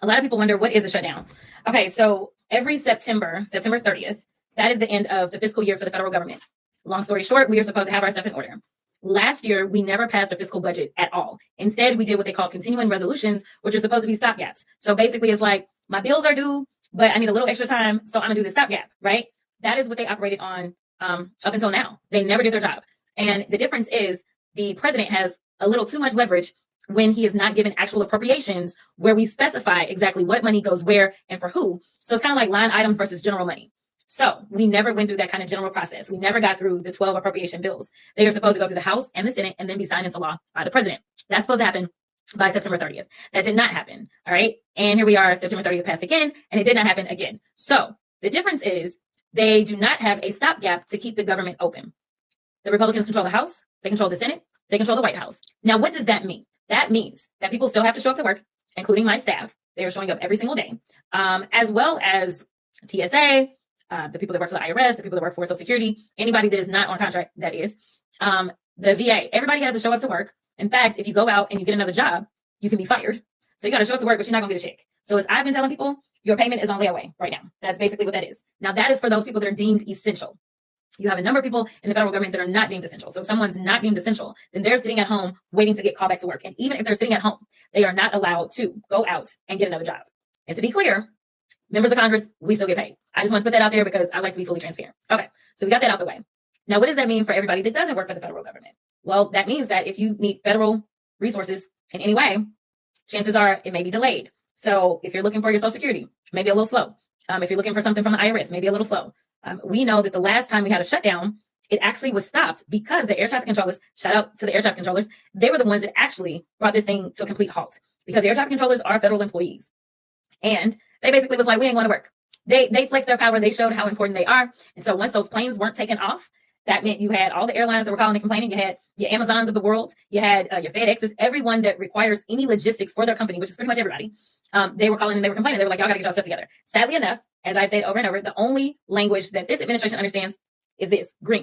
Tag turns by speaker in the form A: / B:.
A: A lot of people wonder, what is a shutdown? Okay, so every September 30th, that is the end of the fiscal year for the federal government. Long story short, we are supposed to have our stuff in order. Last year, we never passed a fiscal budget at all. Instead, we did what they call continuing resolutions, which are supposed to be stopgaps. So basically, it's like, my bills are due, but I need a little extra time, so I'm gonna do the stopgap, right? That is what they operated on up until now. They never did their job. And the difference is the president has a little too much leverage when he is not given actual appropriations where we specify exactly what money goes where and for who. So it's kind of like line items versus general money. So we never went through that kind of general process. We never got through the 12 appropriation bills. They are supposed to go through the House and the Senate and then be signed into law by the president. That's supposed to happen by September 30th. That did not happen. All right. And here we are, September 30th passed again, and it did not happen again. So the difference is they do not have a stopgap to keep the government open. The Republicans control the House. They control the Senate. They control the White House. Now, what does that mean? That means that people still have to show up to work, including my staff. They are showing up every single day, as well as TSA, the people that work for the IRS, the people that work for Social Security, anybody that is not on contract, that is. The VA, everybody has to show up to work. In fact, if you go out and you get another job, you can be fired. So you got to show up to work, but you're not going to get a check. So as I've been telling people, your payment is on layaway right now. That's basically what that is. Now, that is for those people that are deemed essential. You have a number of people in the federal government that are not deemed essential. So if someone's not deemed essential, then they're sitting at home waiting to get called back to work. And even if they're sitting at home, they are not allowed to go out and get another job. And to be clear, members of Congress, we still get paid. I just want to put that out there because I like to be fully transparent. Okay, so we got that out the way. Now, what does that mean for everybody that doesn't work for the federal government? Well, that means that if you need federal resources in any way, chances are it may be delayed. So if you're looking for your Social Security, maybe a little slow. If you're looking for something from the IRS, maybe a little slow. We know that the last time we had a shutdown, it actually was stopped because the air traffic controllers, shout out to the air traffic controllers, they were the ones that actually brought this thing to a complete halt because the air traffic controllers are federal employees. And they basically was like, we ain't going to work. They flexed their power. They showed how important they are. And so once those planes weren't taken off, that meant you had all the airlines that were calling and complaining. You had your Amazons of the world. You had your FedExes, everyone that requires any logistics for their company, which is pretty much everybody. They were calling and they were complaining. They were like, y'all got to get your stuff together. Sadly enough, as I've said over and over, the only language that this administration understands is this: green.